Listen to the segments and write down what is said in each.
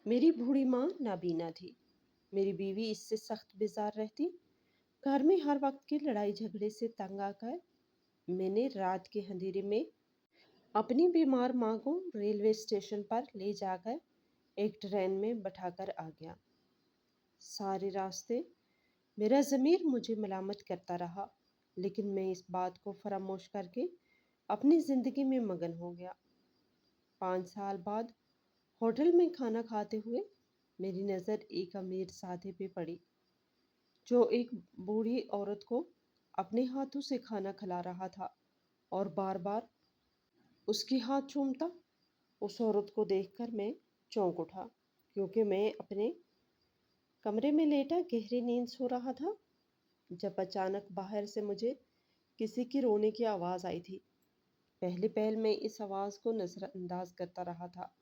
मेरी बूढ़ी माँ नाबीना थी। मेरी बीवी इससे सख्त बेजार रहती। घर में हर वक्त की लड़ाई झगड़े से तंग आकर मैंने रात के अंधेरे में अपनी बीमार माँ को रेलवे स्टेशन पर ले जाकर एक ट्रेन में बैठाकर आ गया। सारे रास्ते मेरा ज़मीर मुझे मलामत करता रहा, लेकिन मैं इस बात को फरामोश करके अपनी ज़िंदगी में मगन हो गया। 5 साल बाद होटल में खाना खाते हुए मेरी नज़र एक अमीर साधे पे पड़ी, जो एक बूढ़ी औरत को अपने हाथों से खाना खिला रहा था और बार बार उसकी हाथ चूमता। उस औरत को देखकर मैं चौंक उठा, क्योंकि मैं अपने कमरे में लेटा गहरी नींद सो रहा था, जब अचानक बाहर से मुझे किसी की रोने की आवाज़ आई थी। पहले पहल मैं इस आवाज़ को नज़रअंदाज करता रहा था,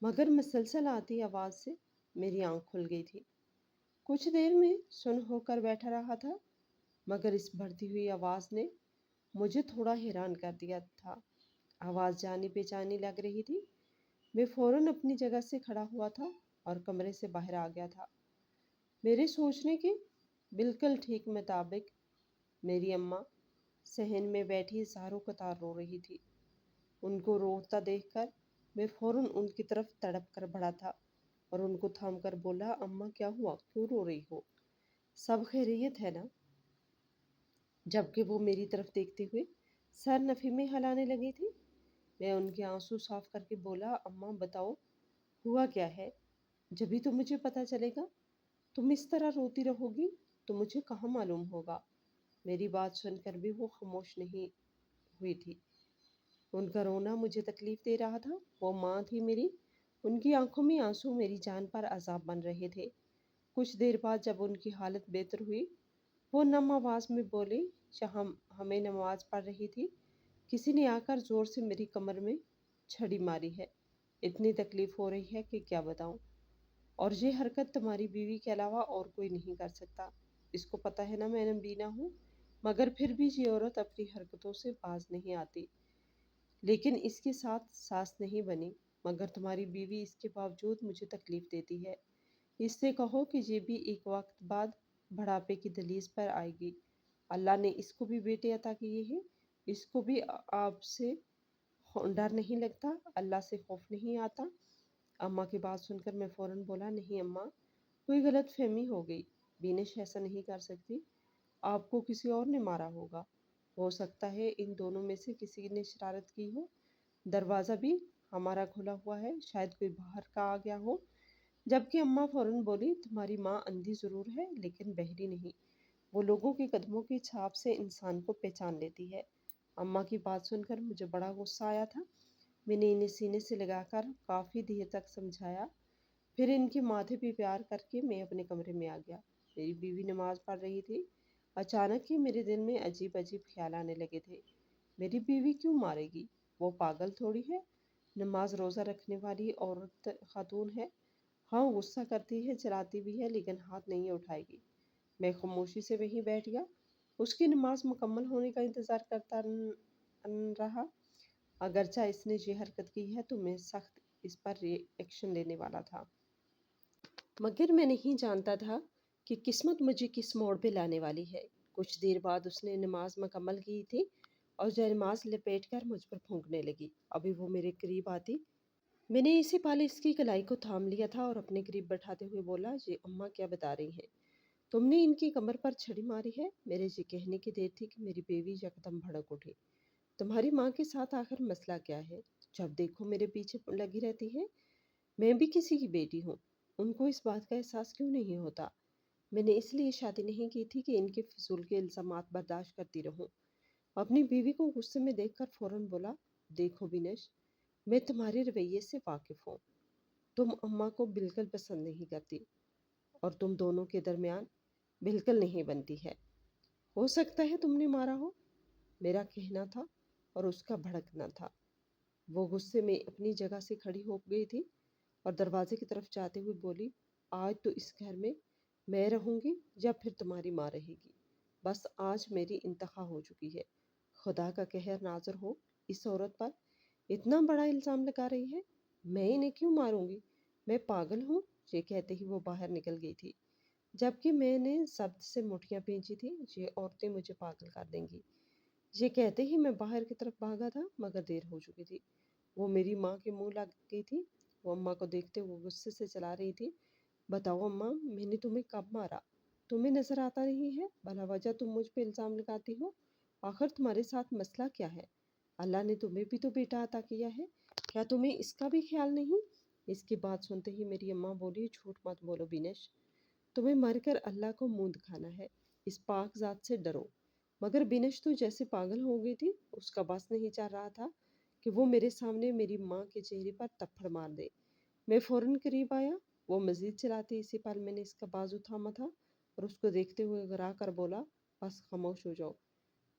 मगर मुसलसल आती आवाज़ से मेरी आंख खुल गई थी। कुछ देर में सुन्न होकर बैठा रहा था, मगर इस बढ़ती हुई आवाज़ ने मुझे थोड़ा हैरान कर दिया था। आवाज़ जानी बेजानी लग रही थी। मैं फौरन अपनी जगह से खड़ा हुआ था और कमरे से बाहर आ गया था। मेरे सोचने के बिल्कुल ठीक मुताबिक मेरी अम्मा सहन में बैठी ज़ारों कतार रो रही थी। उनको रोता देखकर मैं फौरन उनकी तरफ तड़प कर बढ़ा था और उनको थाम कर बोला, अम्मा क्या हुआ, क्यों रो रही हो, सब खैरियत है ना? जबकि वो मेरी तरफ देखते हुए सर नफ़ी में हिलाने लगी थी। मैं उनके आंसू साफ करके बोला, अम्मा बताओ, हुआ क्या है? जभी तो मुझे पता चलेगा। तुम इस तरह रोती रहोगी तो मुझे कहाँ मालूम होगा। मेरी बात सुनकर भी वो खामोश नहीं हुई थी। उनका रोना मुझे तकलीफ दे रहा था। वो माँ थी मेरी। उनकी आंखों में आंसू मेरी जान पर अजाब बन रहे थे। कुछ देर बाद जब उनकी हालत बेहतर हुई, वो नम आवाज़ में बोली, जहाँ हमें नमाज पढ़ रही थी, किसी ने आकर ज़ोर से मेरी कमर में छड़ी मारी है। इतनी तकलीफ हो रही है कि क्या बताऊं। और ये हरकत तुम्हारी बीवी के अलावा और कोई नहीं कर सकता। इसको पता है ना मैं नबीना हूँ, मगर फिर भी ये औरत अपनी हरकतों से बाज नहीं आती। लेकिन इसके साथ सास नहीं बनी, मगर तुम्हारी बीवी इसके बावजूद मुझे तकलीफ देती है। इससे कहो कि ये भी एक वक्त बाद बढ़ापे की दलीज पर आएगी। अल्लाह ने इसको भी बेटे अता किए हैं। इसको भी आपसे डर नहीं लगता, अल्लाह से खौफ नहीं आता। अम्मा की बात सुनकर मैं फौरन बोला, नहीं अम्मा, कोई गलत फहमी हो गई। बीनिश ऐसा नहीं कर सकती। आपको किसी और ने मारा होगा। हो सकता है इन दोनों में से किसी ने शरारत की हो। दरवाज़ा भी हमारा खुला हुआ है, शायद कोई बाहर का आ गया हो। जबकि अम्मा फौरन बोली, तुम्हारी माँ अंधी ज़रूर है लेकिन बहरी नहीं। वो लोगों के कदमों की छाप से इंसान को पहचान लेती है। अम्मा की बात सुनकर मुझे बड़ा गुस्सा आया था। मैंने इन्हें सीने से लगाकर काफ़ी देर तक समझाया। फिर इनके माथे पे प्यार करके मैं अपने कमरे में आ गया। मेरी बीवी नमाज पढ़ रही थी। अचानक ही मेरे दिल में अजीब अजीब ख्याल आने लगे थे। मेरी बीवी क्यों मारेगी? वो पागल थोड़ी है। नमाज रोज़ा रखने वाली औरत खातून है। हाँ, गुस्सा करती है, चलाती भी है, लेकिन हाथ नहीं उठाएगी। मैं खामोशी से वहीं बैठ गया, उसकी नमाज मुकम्मल होने का इंतज़ार करता रहा। अगरचा इसने ये हरकत की है तो मैं सख्त इस पर एक्शन लेने वाला था, मगर मैं नहीं जानता था कि किस्मत मुझे किस मोड़ पे लाने वाली है। कुछ देर बाद उसने नमाज मुकम्मल की थी और जयनमाज लपेट कर मुझ पर फूंकने लगी। अभी वो मेरे करीब आती, मैंने इसी पाले इसकी कलाई को थाम लिया था और अपने करीब बैठाते हुए बोला, ये अम्मा क्या बता रही हैं? तुमने इनकी कमर पर छड़ी मारी है। मेरे ये कहने की देर थी कि मेरी बेबी यकदम भड़क उठी। तुम्हारी माँ के साथ आखिर मसला क्या है? जब देखो मेरे पीछे लगी रहती है। मैं भी किसी की बेटी हूँ। उनको इस बात का एहसास क्यों नहीं होता? मैंने इसलिए शादी नहीं की थी कि इनके फिजूल के इल्ज़ामात बर्दाश्त करती रहूं। अपनी बीवी को गुस्से में देखकर फौरन बोला, देखो बिनेश, मैं तुम्हारे रवैये से वाकिफ़ हूँ। तुम अम्मा को बिल्कुल पसंद नहीं करती और तुम दोनों के दरमियान बिल्कुल नहीं बनती है। हो सकता है तुमने मारा हो, मेरा कहना था और उसका भड़कना था। वो गुस्से में अपनी जगह से खड़ी हो गई थी और दरवाजे की तरफ जाते हुए बोली, आज तो इस घर में मैं रहूंगी या फिर तुम्हारी माँ रहेगी। बस आज मेरी इंतहा हो चुकी है। खुदा का कहर नाज़र हो इस औरत पर। इतना बड़ा इल्ज़ाम लगा रही है। मैं इन्हें क्यों मारूंगी? मैं पागल हूँ, ये कहते ही वो बाहर निकल गई थी, जबकि मैंने शब्द से मुठ्ठियां खींची थी, ये औरतें मुझे पागल कर देंगी। ये कहते ही मैं बाहर की तरफ भागा था, मगर देर हो चुकी थी। वो मेरी माँ के मुंह लग गई थी। वो अम्मा को देखते हुए गुस्से से चला रही थी। बताओ अम्मा, मैंने तुम्हें कब मारा? तुम्हें नजर आता नहीं है? भला वजह तुम मुझ पे इल्जाम लगाती हो। आखिर तुम्हारे साथ मसला क्या है? अल्लाह ने तुम्हें भी तो बेटा अता किया है, क्या तुम्हें इसका भी ख्याल नहीं? इसकी बात सुनते ही मेरी अम्मा बोली, झूठ मत बोलो बिनेश, तुम्हें मरकर अल्लाह को मुंह दिखाना है। इस पाक जात से डरो। मगर बिनश तो जैसे पागल हो गई थी। उसका बस नहीं चल रहा था कि वो मेरे सामने मेरी माँ के चेहरे पर थप्पड़ मार दे। मैं फौरन करीब आया। वो मजीद चलाती, इसी पल मैंने इसका बाजू थामा था और उसको देखते हुए घबरा कर बोला, बस खामोश हो जाओ।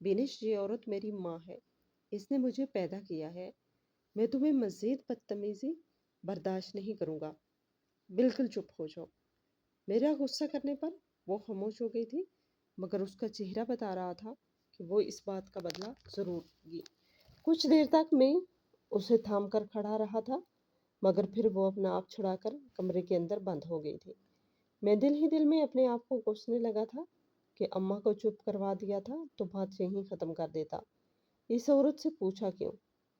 बिनिश, ये औरत मेरी माँ है। इसने मुझे पैदा किया है। मैं तुम्हें मजीद बदतमीजी बर्दाश्त नहीं करूँगा। बिल्कुल चुप हो जाओ। मेरा गुस्सा करने पर वो खामोश हो गई थी, मगर उसका चेहरा बता रहा था कि वो इस बात का बदला जरूर लेगी। कुछ देर तक मैं उसे थाम कर खड़ा रहा था, मगर फिर वो अपना आप छुड़ाकर कमरे के अंदर बंद हो गई थी। मैं दिल ही दिल में अपने आप को कोसने लगा था कि अम्मा को चुप करवा दिया था तो बात यहीं ख़त्म कर देता। इस औरत से पूछा क्यों,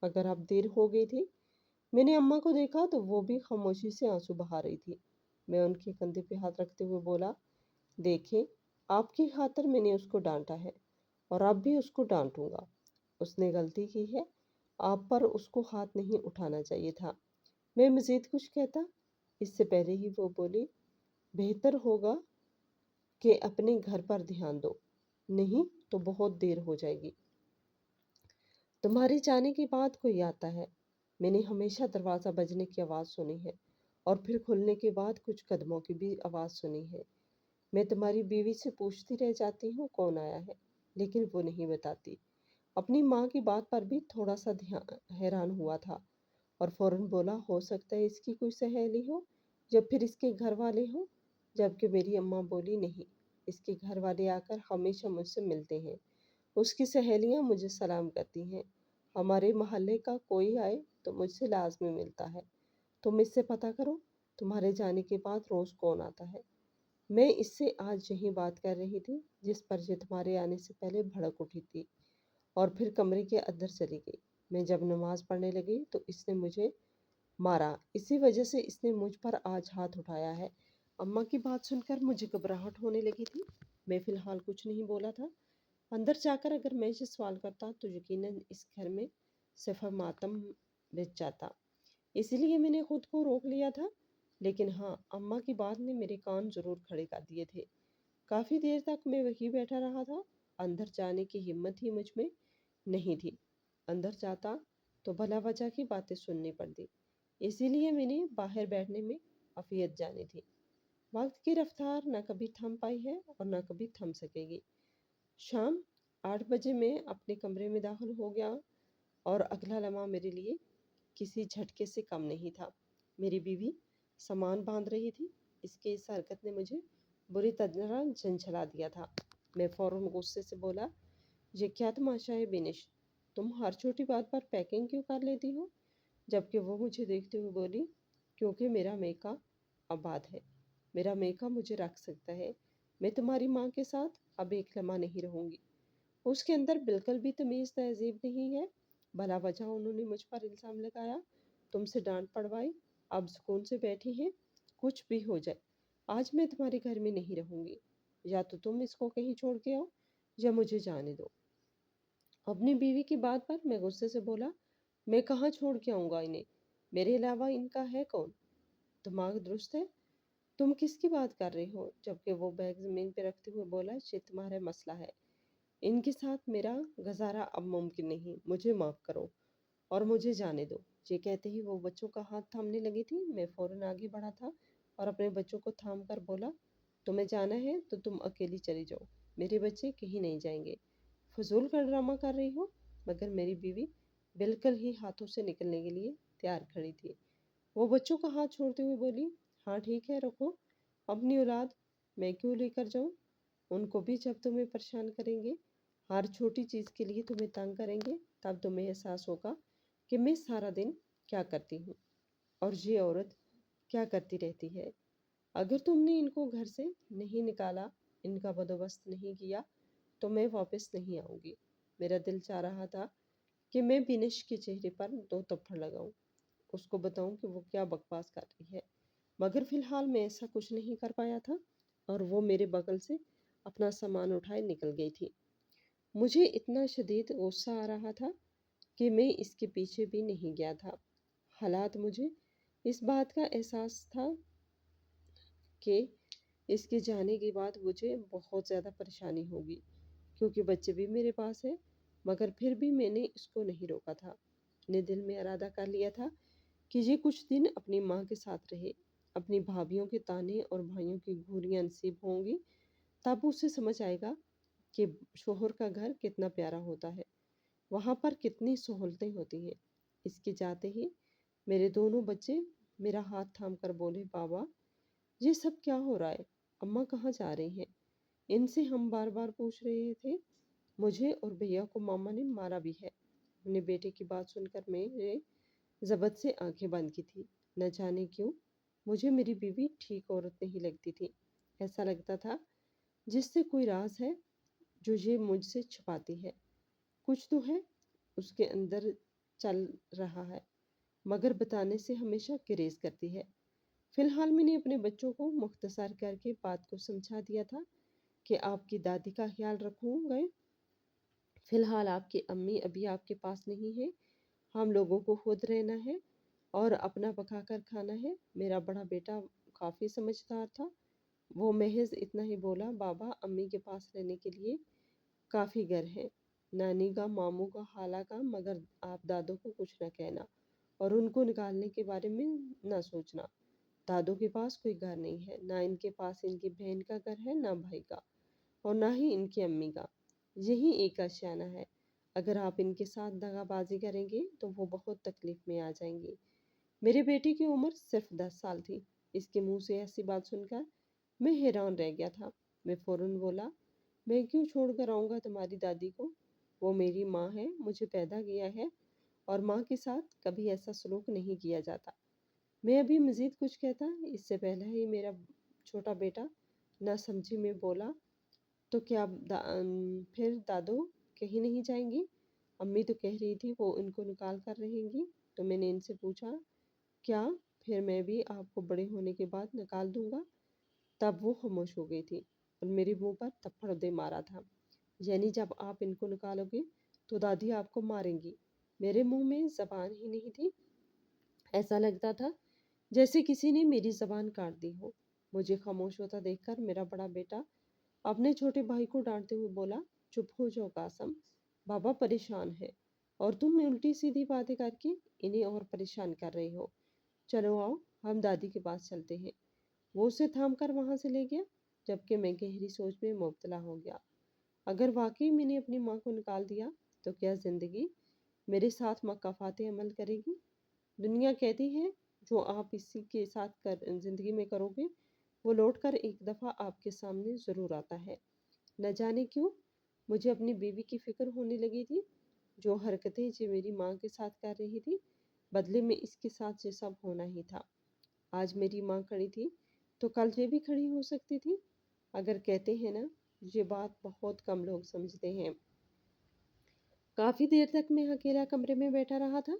अगर अब देर हो गई थी। मैंने अम्मा को देखा तो वो भी खामोशी से आंसू बहा रही थी। मैं उनके कंधे पे हाथ रखते हुए बोला, देखें, आपकी खातिर मैंने उसको डांटा है और अब भी उसको डांटूंगा। उसने गलती की है, आप पर उसको हाथ नहीं उठाना चाहिए था। मैं मजीद कुछ कहता, इससे पहले ही वो बोली, बेहतर होगा कि अपने घर पर ध्यान दो, नहीं तो बहुत देर हो जाएगी। तुम्हारे जाने के बाद कोई आता है। मैंने हमेशा दरवाज़ा बजने की आवाज़ सुनी है और फिर खुलने के बाद कुछ कदमों की भी आवाज़ सुनी है। मैं तुम्हारी बीवी से पूछती रह जाती हूँ कौन आया है, लेकिन वो नहीं बताती। अपनी माँ की बात पर भी थोड़ा सा ध्यान हैरान हुआ था और फौरन बोला, हो सकता है इसकी कोई सहेली हो या फिर इसके घर वाले हों। जबकि मेरी अम्मा बोली, नहीं, इसके घर वाले आकर हमेशा मुझसे मिलते हैं। उसकी सहेलियाँ मुझे सलाम करती हैं। हमारे मोहल्ले का कोई आए तो मुझसे लाजमी मिलता है। तुम इससे पता करो, तुम्हारे जाने के बाद रोज़ कौन आता है। मैं इससे आज यही बात कर रही थी जिस पर ये तुम्हारे आने से पहले भड़क उठी थी और फिर कमरे के अंदर चली गई। मैं जब नमाज पढ़ने लगी तो इसने मुझे मारा। इसी वजह से इसने मुझ पर आज हाथ उठाया है। अम्मा की बात सुनकर मुझे घबराहट होने लगी थी। मैं फिलहाल कुछ नहीं बोला था। अंदर जाकर अगर मैं इसे सवाल करता तो यकीनन इस घर में सिर्फ मातम बिछ जाता। इसलिए मैंने खुद को रोक लिया था। लेकिन हाँ, अम्मा की बात ने मेरे कान जरूर खड़े कर दिए थे। काफ़ी देर तक मैं वहीं बैठा रहा था। अंदर जाने की हिम्मत ही मुझ में नहीं थी। अंदर जाता तो भला वजह की बातें सुननी पड़ती। इसीलिए मैंने बाहर बैठने में अफियत जानी थी। वक्त की रफ्तार न कभी थम पाई है और न कभी थम सकेगी। शाम 8 बजे मैं अपने कमरे में दाखिल हो गया और अगला लम्हा मेरे लिए किसी झटके से कम नहीं था। मेरी बीवी सामान बांध रही थी। इसकी इस हरकत ने मुझे बुरी तरह झंझला दिया था। मैं फौरन गुस्से से बोला, ये क्या तमाशा है बिनिश, तुम हर छोटी बात पर पैकिंग क्यों कर लेती हो? जबकि वो मुझे देखते हुए बोली, क्योंकि मेरा मेका आबाद है। मेरा मेका मुझे रख सकता है। मैं तुम्हारी माँ के साथ अब एक लम्हा नहीं रहूंगी। उसके अंदर बिल्कुल भी तमीज़ तहजीब नहीं है। भला वजह उन्होंने मुझ पर इल्ज़ाम लगाया, तुमसे डांट पड़वाई, अब सुकून से बैठी हैं। कुछ भी हो जाए, आज मैं तुम्हारे घर में नहीं रहूंगी। या तो तुम इसको कहीं छोड़ के आओ या मुझे जाने दो। अपनी बीवी की बात पर मैं गुस्से से बोला, मैं कहाँ छोड़ के आऊँगा इन्हें? मेरे अलावा इनका है कौन? दिमाग दुरुस्त है? तुम किसकी बात कर रही हो? जबकि वो बैग ज़मीन पे रखते हुए बोला, ये तुम्हारा मसला है। इनके साथ मेरा गुजारा अब मुमकिन नहीं। मुझे माफ़ करो और मुझे जाने दो। ये कहते ही वो बच्चों का हाथ थामने लगी थी। मैं फ़ौरन आगे बढ़ा था और अपने बच्चों को थाम कर बोला, तुम्हें जाना है तो तुम अकेली चली जाओ। मेरे बच्चे कहीं नहीं जाएंगे। फजूल का ड्रामा कर रही हो। मगर मेरी बीवी बिल्कुल ही हाथों से निकलने के लिए तैयार खड़ी थी। वो बच्चों का हाथ छोड़ते हुए बोली, हाँ ठीक है, रखो अपनी औलाद, मैं क्यों लेकर जाऊँ? उनको भी जब तुम्हें परेशान करेंगे, हर छोटी चीज़ के लिए तुम्हें तंग करेंगे, तब तुम्हें एहसास होगा कि मैं सारा दिन क्या करती हूँ। और ये औरत क्या करती रहती है? अगर तुमने इनको घर से नहीं निकाला, इनका बंदोबस्त नहीं किया, तो मैं वापस नहीं आऊंगी। मेरा दिल चाह रहा था कि मैं बिनिश के चेहरे पर 2 थप्पड़ लगाऊं, उसको बताऊं कि वो क्या बकवास कर रही है। मगर फिलहाल मैं ऐसा कुछ नहीं कर पाया था और वो मेरे बगल से अपना सामान उठाए निकल गई थी। मुझे इतना शदीद गुस्सा आ रहा था कि मैं इसके पीछे भी नहीं गया था। हालात मुझे इस बात का एहसास था कि इसके जाने के बाद मुझे बहुत ज़्यादा परेशानी होगी, क्योंकि बच्चे भी मेरे पास है। मगर फिर भी मैंने इसको नहीं रोका था। अपने दिल में इरादा कर लिया था कि ये कुछ दिन अपनी माँ के साथ रहे। अपनी भाभीयों के ताने और भाइयों की घूरियाँ नसीब होंगी, तब उसे समझ आएगा कि शोहर का घर कितना प्यारा होता है, वहाँ पर कितनी सहूलतें होती हैं। इसके जाते ही मेरे दोनों बच्चे मेरा हाथ थाम कर बोले, बाबा ये सब क्या हो रहा है? अम्मा कहाँ जा रही हैं? इनसे हम बार बार पूछ रहे थे। मुझे और भैया को मामा ने मारा भी है। अपने बेटे की बात सुनकर मेरे जबत से आंखें बंद की थी। न जाने क्यों मुझे मेरी बीवी ठीक औरत नहीं लगती थी। ऐसा लगता था जिससे कोई राज है जो ये मुझसे छुपाती है। कुछ तो है उसके अंदर चल रहा है, मगर बताने से हमेशा गुरेज करती है। फिलहाल मैंने अपने बच्चों को मुख्तसर करके बात को समझा दिया था कि आपकी दादी का ख्याल रखूंगा। फिलहाल आपकी अम्मी अभी आपके पास नहीं है, हम लोगों को खुद रहना है और अपना पका कर खाना है। मेरा बड़ा बेटा काफ़ी समझदार था। वो महज इतना ही बोला, बाबा अम्मी के पास रहने के लिए काफ़ी घर है, नानी का, मामू का, खाला का, मगर आप दादो को कुछ न कहना और उनको निकालने के बारे में न सोचना। दादो के पास कोई घर नहीं है, ना इनके पास इनकी बहन का घर है, ना भाई का, और ना ही इनकी अम्मी का। यही एक आशियाना है। अगर आप इनके साथ दगाबाजी करेंगे तो वो बहुत तकलीफ में आ जाएंगी। मेरे बेटे की उम्र सिर्फ 10 साल थी। इसके मुंह से ऐसी बात सुनकर मैं हैरान रह गया था। मैं फौरन बोला, मैं क्यों छोड़ कर आऊँगा तुम्हारी दादी को? वो मेरी माँ है, मुझे पैदा किया है और माँ के साथ कभी ऐसा सलूक नहीं किया जाता। मैं अभी मज़ीद कुछ कहता इससे पहले ही मेरा छोटा बेटा नासमझी में बोला, तो क्या फिर दादो कहीं नहीं जाएंगी? अम्मी तो कह रही थी वो इनको निकाल कर रहेंगी। तो मैंने इनसे पूछा, क्या फिर मैं भी आपको बड़े होने के बाद निकाल दूंगा? तब वो खामोश हो गई थी और मेरे मुंह पर थप्पड़ दे मारा था। यानी जब आप इनको निकालोगे तो दादी आपको मारेंगी। मेरे मुंह में जबान ही नहीं थी। ऐसा लगता था जैसे किसी ने मेरी जबान काट दी हो। मुझे खामोश होता देखकर मेरा बड़ा बेटा अपने छोटे भाई को डांटते हुए बोला, चुप हो जाओ कासम, बाबा परेशान है और तुम उल्टी सीधी बातें करके इन्हें और परेशान कर रही हो। चलो आओ हम दादी के पास चलते हैं। वो उसे थाम कर वहां से ले गया, जबकि मैं गहरी सोच में मुब्तला हो गया। अगर वाकई मैंने अपनी माँ को निकाल दिया तो क्या जिंदगी मेरे साथ मकाफाते अमल करेगी? दुनिया कहती है जो आप इसी के साथ कर जिंदगी में करोगे वो लौट कर एक दफ़ा आपके सामने ज़रूर आता है। न जाने क्यों मुझे अपनी बीवी की फिक्र होने लगी थी। जो हरकतें ये मेरी माँ के साथ कर रही थी, बदले में इसके साथ ये सब होना ही था। आज मेरी माँ खड़ी थी तो कल ये भी खड़ी हो सकती थी। अगर कहते हैं ना, ये बात बहुत कम लोग समझते हैं। काफ़ी देर तक मैं अकेला कमरे में बैठा रहा था,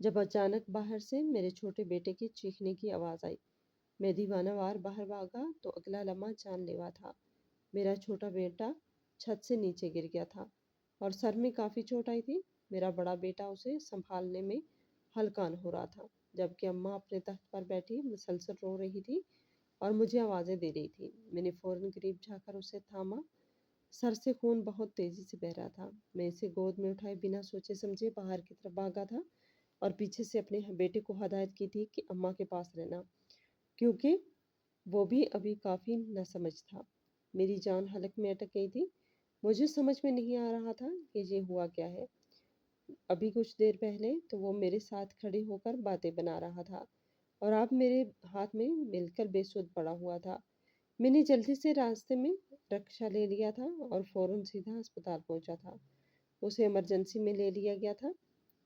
जब अचानक बाहर से मेरे छोटे बेटे के चीखने की आवाज़ आई। मैं दीवानावार बाहर भागा तो अगला लम्हा जानलेवा था। मेरा छोटा बेटा छत से नीचे गिर गया था और सर में काफ़ी चोट आई थी। मेरा बड़ा बेटा उसे संभालने में हलकान हो रहा था, जबकि अम्मा अपने तख्त पर बैठी मुसलसल रो रही थी और मुझे आवाज़ें दे रही थी। मैंने फ़ौरन करीब जाकर उसे थामा। सर से खून बहुत तेज़ी से बह रहा था। मैं इसे गोद में उठाए बिना सोचे समझे बाहर की तरफ भागा था और पीछे से अपने बेटे को हदायत की थी कि अम्मा के पास रहना, क्योंकि वो भी अभी काफ़ी नासमझ था। मेरी जान हलक में अटक गई थी। मुझे समझ में नहीं आ रहा था कि ये हुआ क्या है। अभी कुछ देर पहले तो वो मेरे साथ खड़े होकर बातें बना रहा था और अब मेरे हाथ में मिलकर बेसुध पड़ा हुआ था। मैंने जल्दी से रास्ते में रिक्शा ले लिया था और फौरन सीधा अस्पताल पहुंचा था। उसे इमरजेंसी में ले लिया गया था।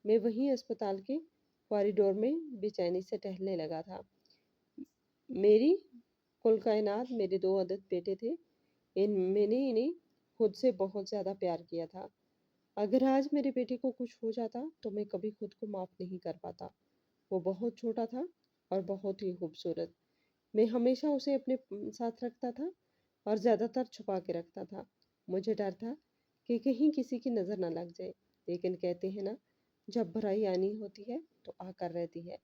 मैं वहीं अस्पताल के कॉरिडोर में बेचैनी से टहलने लगा था। मेरी कुल कायनात मेरे 2 अदद बेटे थे। मैंने इन्हें खुद से बहुत ज़्यादा प्यार किया था। अगर आज मेरे बेटे को कुछ हो जाता तो मैं कभी खुद को माफ़ नहीं कर पाता। वो बहुत छोटा था और बहुत ही खूबसूरत। मैं हमेशा उसे अपने साथ रखता था और ज़्यादातर छुपा के रखता था। मुझे डर था कि कहीं किसी की नज़र ना लग जाए। लेकिन कहते हैं ना, जब बुराई आनी होती है तो आकर रहती है।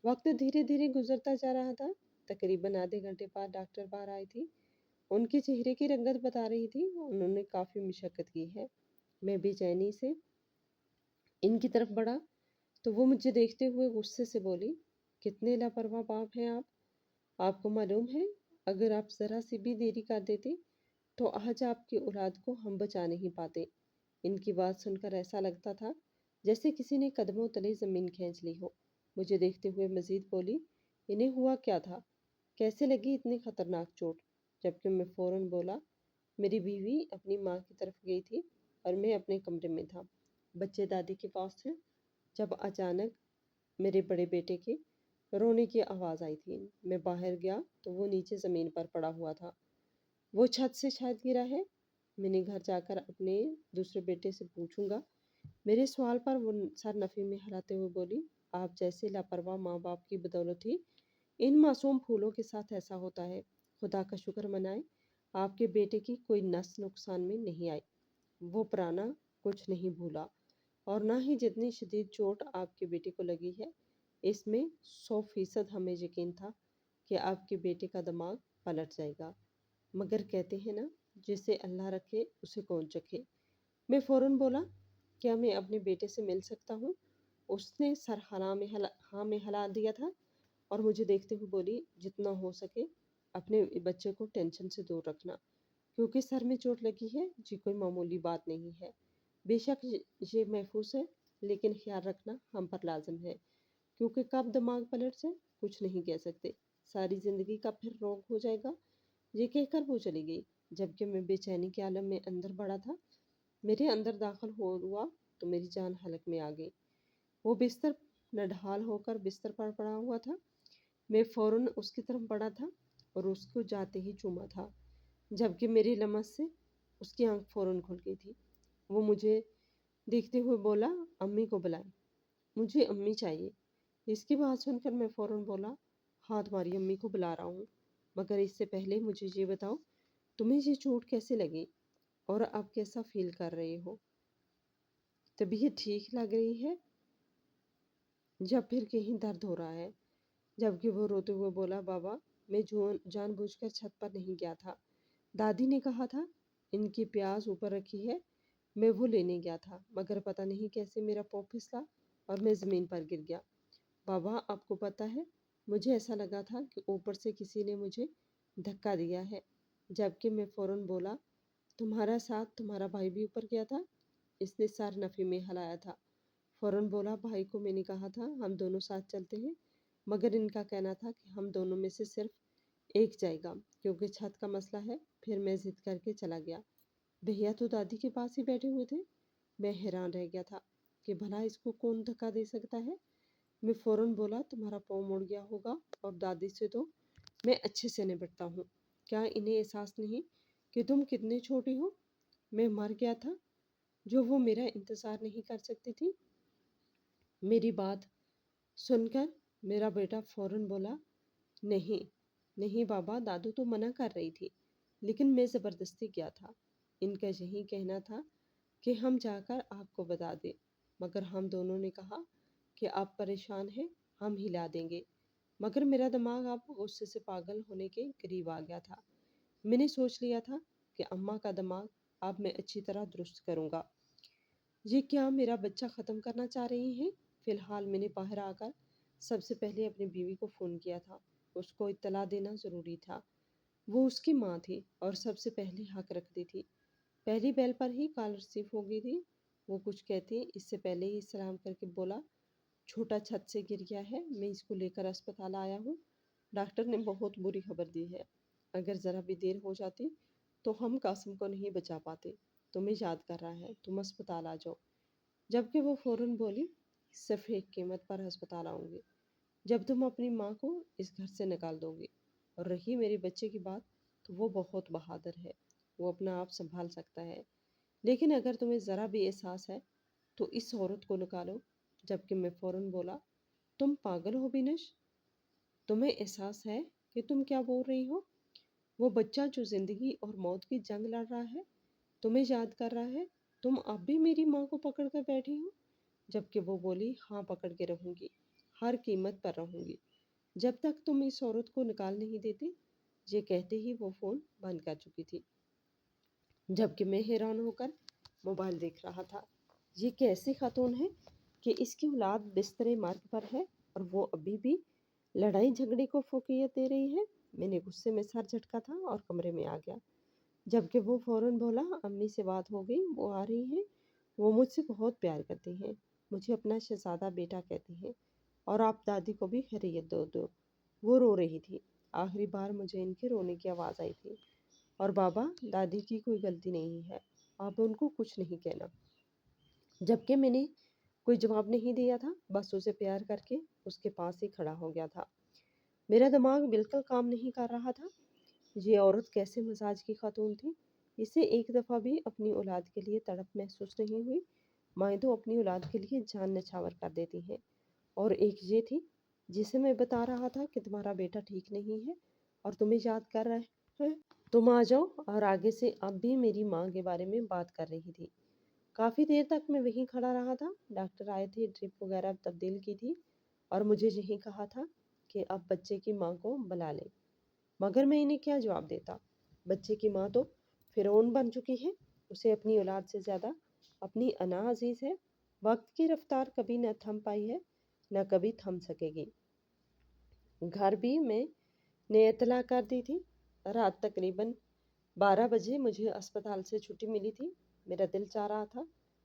वक्त धीरे धीरे गुजरता जा रहा था। तकरीबन आधे घंटे बाद डॉक्टर बाहर आई थी। उनके चेहरे की रंगत बता रही थी उन्होंने काफ़ी मशक्कत की है। मैं बेचैनी से इनकी तरफ बढ़ा तो वो मुझे देखते हुए गुस्से से बोली, कितने लापरवाह बाप हैं आप। आपको मालूम है, अगर आप ज़रा सी भी देरी कर देते तो आज आपकी औलाद को हम बचा नहीं पाते। इनकी बात सुनकर ऐसा लगता था जैसे किसी ने कदमों तले ज़मीन खींच ली हो। मुझे देखते हुए मजीद बोली, इन्हें हुआ क्या था, कैसे लगी इतनी खतरनाक चोट। जबकि मैं फौरन बोला, मेरी बीवी अपनी माँ की तरफ गई थी और मैं अपने कमरे में था। बच्चे दादी के पास थे। जब अचानक मेरे बड़े बेटे के रोने की आवाज़ आई थी। मैं बाहर गया तो वो नीचे ज़मीन पर पड़ा हुआ था। वो छत से शायद गिरा है। मैंने घर जाकर अपने दूसरे बेटे से पूछूंगा। मेरे सवाल पर वो सर नफ़ी में हिलाते हुए बोली, आप जैसे लापरवाह माँ बाप की बदौलत ही इन मासूम फूलों के साथ ऐसा होता है। खुदा का शुक्र मनाएं, आपके बेटे की कोई नस नुकसान में नहीं आई। वो पुराना कुछ नहीं भूला और ना ही जितनी शदीद चोट आपके बेटे को लगी है, इसमें 100% हमें यकीन था कि आपके बेटे का दिमाग पलट जाएगा। मगर कहते हैं ना, जिसे अल्लाह रखे उसे कौन चखे। मैं फ़ौरन बोला, क्या मैं अपने बेटे से मिल सकता हूँ। उसने सर हाँ में हिला दिया था और मुझे देखते हुए बोली, जितना हो सके अपने बच्चे को टेंशन से दूर रखना, क्योंकि सर में चोट लगी है जी कोई मामूली बात नहीं है। बेशक ये महफूज है, लेकिन ख्याल रखना हम पर लाजम है, क्योंकि कब दिमाग पलट जाए कुछ नहीं कह सकते। सारी ज़िंदगी का फिर रोग हो जाएगा। ये कहकर वो चली गई। जबकि मैं बेचैनी के आलम में अंदर बढ़ा था। मेरे अंदर दाखिल हुआ तो मेरी जान हलक में आ गई। वो बिस्तर नढाल होकर बिस्तर पर पड़ा हुआ था। मैं फौरन उसकी तरफ बढ़ा था और उसको जाते ही चूमा था। जबकि मेरी लमस से उसकी आंख फौरन खुल गई थी। वो मुझे देखते हुए बोला, अम्मी को बुलाएं, मुझे अम्मी चाहिए। इसकी बात सुनकर मैं फौरन बोला, हाँ तुम्हारी अम्मी को बुला रहा हूँ, मगर इससे पहले मुझे ये बताओ, तुम्हें ये चोट कैसे लगी और आप कैसा फील कर रहे हो। तबीयत ठीक लग रही है या फिर कहीं दर्द हो रहा है। जबकि वो रोते हुए बोला, बाबा मैं जानबूझकर छत पर नहीं गया था। दादी ने कहा था इनकी प्याज ऊपर रखी है, मैं वो लेने गया था, मगर पता नहीं कैसे मेरा पाँव फिसला और मैं ज़मीन पर गिर गया। बाबा आपको पता है, मुझे ऐसा लगा था कि ऊपर से किसी ने मुझे धक्का दिया है। जबकि मैं फ़ौरन बोला, तुम्हारा साथ तुम्हारा भाई भी ऊपर गया था। इसने सर नफ़ी में हिलाया था। फ़ौरन बोला, भाई को मैंने कहा था हम दोनों साथ चलते हैं, मगर इनका कहना था कि हम दोनों में से सिर्फ एक जाएगा, क्योंकि छत का मसला है। फिर मैं ज़िद करके चला गया। भैया तो दादी के पास ही बैठे हुए थे। मैं हैरान रह गया था कि भला इसको कौन धक्का दे सकता है। मैं फ़ौरन बोला, तुम्हारा पाँव मुड़ गया होगा और दादी से तो मैं अच्छे से निपटता हूँ। क्या इन्हें एहसास नहीं कि तुम कितने छोटी हो। मैं मर गया था जो वो मेरा इंतज़ार नहीं कर सकती थी। मेरी बात सुनकर मेरा बेटा फौरन बोला, नहीं नहीं बाबा, दादू तो मना कर रही थी, लेकिन मैं ज़बरदस्ती गया था। इनका यही कहना था कि हम जाकर आपको बता दें, मगर हम दोनों ने कहा कि आप परेशान हैं, हम हिला देंगे। मगर मेरा दिमाग अब गुस्से से पागल होने के करीब आ गया था। मैंने सोच लिया था कि अम्मा का दिमाग अब मैं अच्छी तरह दुरुस्त करूँगा। ये क्या मेरा बच्चा ख़त्म करना चाह रही हैं। फ़िलहाल मैंने बाहर आकर सबसे पहले अपनी बीवी को फ़ोन किया था। उसको इत्तला देना ज़रूरी था। वो उसकी माँ थी और सबसे पहले हक रखती थी। पहली बेल पर ही कॉल रिसीव हो गई थी। वो कुछ कहती इससे पहले ही सलाम करके बोला, छोटा छत से गिर गया है, मैं इसको लेकर अस्पताल आया हूँ। डॉक्टर ने बहुत बुरी खबर दी है। अगर ज़रा भी देर हो जाती तो हम कासिम को नहीं बचा पाते। तुम्हें याद कर रहा है, तुम अस्पताल आ जाओ। जबकि वो फ़ौरन बोली, सिर्फ एक कीमत पर अस्पताल आऊँगी, जब तुम अपनी माँ को इस घर से निकाल दोगे। اور رہی میرے بچے کی بات تو وہ بہت بہادر ہے، وہ اپنا آپ سنبھال سکتا ہے، لیکن اگر تمہیں ذرا بھی احساس ہے تو اس عورت کو نکالو۔ جبکہ میں فوراً بولا، تم پاگل ہو بینش؟ تمہیں احساس ہے کہ تم کیا بول رہی ہو؟ وہ بچہ جو زندگی اور موت کی جنگ لڑ رہا ہے تمہیں یاد کر رہا ہے، تم اب بھی میری ماں کو پکڑ کر بیٹھی ہو؟ جبکہ وہ بولی، ہاں پکڑ کے رہوں گی، ہر قیمت پر رہوں گی، جب تک تم اس عورت کو نکال نہیں دیتے۔ یہ کہتے ہی وہ فون بند کر چکی تھی، جبکہ میں حیران ہو کر موبائل دیکھ رہا تھا۔ یہ کیسی خاتون ہے کہ اس کی اولاد بستر مرگ پر ہے اور وہ ابھی بھی لڑائی جھگڑے کو فوقیت دے رہی ہے؟ میں نے غصے میں سر جھٹکا تھا اور کمرے میں آ گیا، جبکہ وہ فوراً بولا، امی سے بات ہو گئی، وہ آ رہی ہیں، وہ مجھ سے بہت پیار کرتی ہیں، مجھے اپنا شہزادہ بیٹا کہتی ہیں، اور آپ دادی کو بھی خیریت دو دو۔ وہ رو رہی تھی، آخری بار مجھے ان کے رونے کی آواز آئی تھی۔ اور بابا، دادی کی کوئی غلطی نہیں ہے، آپ ان کو کچھ نہیں کہنا۔ جبکہ میں نے کوئی جواب نہیں دیا تھا، بس اسے پیار کر کے اس کے پاس ہی کھڑا ہو گیا تھا۔ میرا دماغ بالکل کام نہیں کر رہا تھا۔ یہ عورت کیسے مزاج کی خاتون تھی؟ اسے ایک دفعہ بھی اپنی اولاد کے لیے تڑپ محسوس نہیں ہوئی؟ مائیں تو اپنی اولاد کے لیے جان نچھاور کر دیتی ہیں، اور ایک یہ تھی جسے میں بتا رہا تھا کہ تمہارا بیٹا ٹھیک نہیں ہے اور تمہیں یاد کر رہا ہے، تم آ جاؤ، اور آگے سے اب بھی میری ماں کے بارے میں بات کر رہی تھی۔ کافی دیر تک میں وہیں کھڑا رہا تھا، ڈاکٹر آئے تھے، ڈرپ وغیرہ تبدیل کی تھی، اور مجھے یہی کہا تھا کہ اب بچے کی ماں کو بلا لے، مگر میں انہیں کیا جواب دیتا؟ بچے کی ماں تو فرعون بن چکی ہے، اسے اپنی اولاد سے زیادہ اپنی انا عزیز ہے۔ وقت کی رفتار کبھی نہ تھم پائی ہے، نہ کبھی تھم سکے گی۔ گھر بھی میں نے اطلاع کر دی تھی۔ رات تقریباً 12 بجے مجھے اسپتال سے چھٹی ملی تھی۔ میرا دل چاہ رہا تھا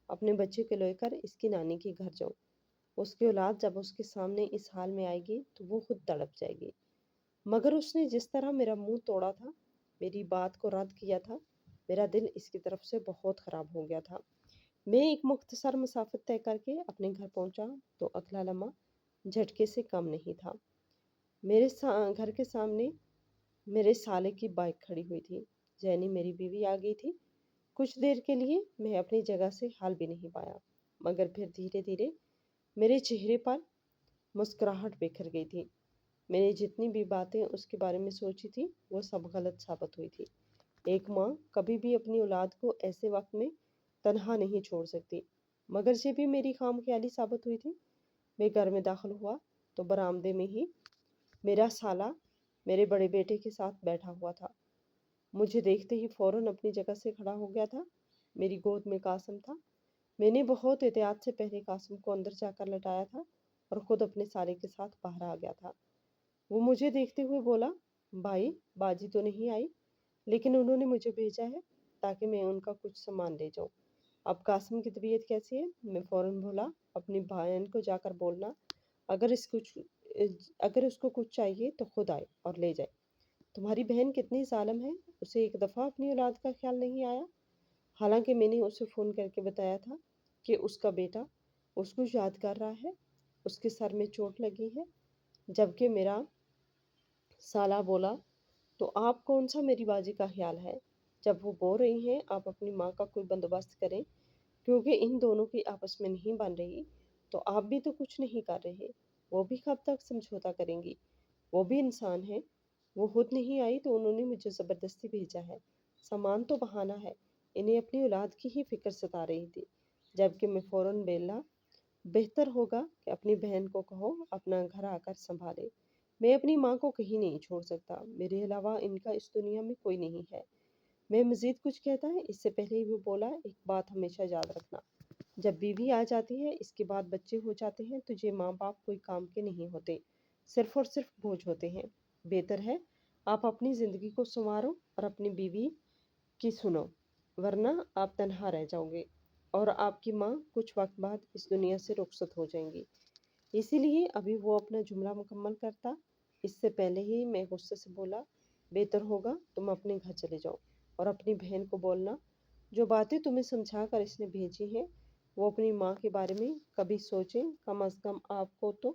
اپنے بچے کو لے کر اس کی نانی کے گھر جاؤں۔ اس کی اولاد جب اس کے سامنے اس حال میں آئے گی تو وہ خود تڑپ جائے گی، مگر اس نے جس طرح میرا منہ توڑا تھا، میری بات کو رد کیا تھا، میرا دل اس کی طرف سے بہت خراب ہو گیا تھا۔ میں ایک مختصر مسافت طے کر کے اپنے گھر پہنچا تو اگلا لمحہ جھٹکے سے کم نہیں تھا۔ میرے گھر کے سامنے میرے سالے کی بائک کھڑی ہوئی تھی، یعنی میری بیوی آ گئی تھی۔ کچھ دیر کے لیے میں اپنی جگہ سے ہل بھی نہیں پایا، مگر پھر دھیرے دھیرے میرے چہرے پر مسکراہٹ بکھر گئی تھی۔ میں نے جتنی بھی باتیں اس کے بارے میں سوچی تھی وہ سب غلط ثابت ہوئی تھی۔ ایک ماں کبھی بھی اپنی اولاد کو ایسے وقت میں تنہا نہیں چھوڑ سکتی، مگر یہ بھی میری خام خیالی ثابت ہوئی تھی۔ میں گھر میں داخل ہوا تو برآمدے میں ہی میرا سالہ میرے بڑے بیٹے کے ساتھ بیٹھا ہوا تھا۔ مجھے دیکھتے ہی فوراً اپنی جگہ سے کھڑا ہو گیا تھا۔ میری گود میں قاسم تھا۔ میں نے بہت احتیاط سے پہلے قاسم کو اندر جا کر لٹایا تھا اور خود اپنے سالے کے ساتھ باہر آ گیا تھا۔ وہ مجھے دیکھتے ہوئے بولا، بھائی، باجی تو نہیں آئی، لیکن انہوں نے مجھے بھیجا ہے تاکہ میں ان کا کچھ سامان لے جاؤں۔ اب قاسم کی طبیعت کیسی ہے؟ میں فوراً بولا، اپنی بہن کو جا کر بولنا اگر اس کو کچھ چاہیے تو خود آئے اور لے جائے۔ تمہاری بہن کتنی ظالم ہے، اسے ایک دفعہ اپنی اولاد کا خیال نہیں آیا، حالانکہ میں نے اسے فون کر کے بتایا تھا کہ اس کا بیٹا اس کو یاد کر رہا ہے، اس کے سر میں چوٹ لگی ہے۔ جبکہ میرا سالہ بولا، تو آپ کون سا میری باجی کا خیال ہے؟ جب وہ بول رہی ہیں آپ اپنی ماں کا کوئی بندوبست کریں کیونکہ ان دونوں کی آپس میں نہیں بن رہی، تو آپ بھی تو کچھ نہیں کر رہے، وہ بھی کب تک سمجھوتا کریں گی؟ وہ بھی انسان ہے، وہ خود نہیں آئی تو انہوں نے مجھے زبردستی بھیجا ہے، سامان تو بہانہ ہے، انہیں اپنی اولاد کی ہی فکر ستا رہی تھی۔ جبکہ میں فوراً بیلا، بہتر ہوگا کہ اپنی بہن کو کہو اپنا گھر آ کر سنبھالے، میں اپنی ماں کو کہیں نہیں چھوڑ سکتا، میرے علاوہ ان کا اس دنیا میں کوئی نہیں ہے۔ میں مزید کچھ کہتا ہے اس سے پہلے ہی وہ بولا، ایک بات ہمیشہ یاد رکھنا، جب بیوی آ جاتی ہے اس کے بعد بچے ہو جاتے ہیں تو یہ ماں باپ کوئی کام کے نہیں ہوتے، صرف اور صرف بوجھ ہوتے ہیں۔ بہتر ہے آپ اپنی زندگی کو سنوارو اور اپنی بیوی کی سنو، ورنہ آپ تنہا رہ جاؤ گے اور آپ کی ماں کچھ وقت بعد اس دنیا سے رخصت ہو جائیں گی۔ اسی لیے ابھی وہ اپنا جملہ مکمل کرتا اس سے پہلے ہی میں غصے سے بولا، بہتر ہوگا تم اپنے گھر چلے جاؤ اور اپنی بہن کو بولنا جو باتیں تمہیں سمجھا کر اس نے بھیجی ہیں وہ اپنی ماں کے بارے میں کبھی سوچیں، کم از کم آپ کو تو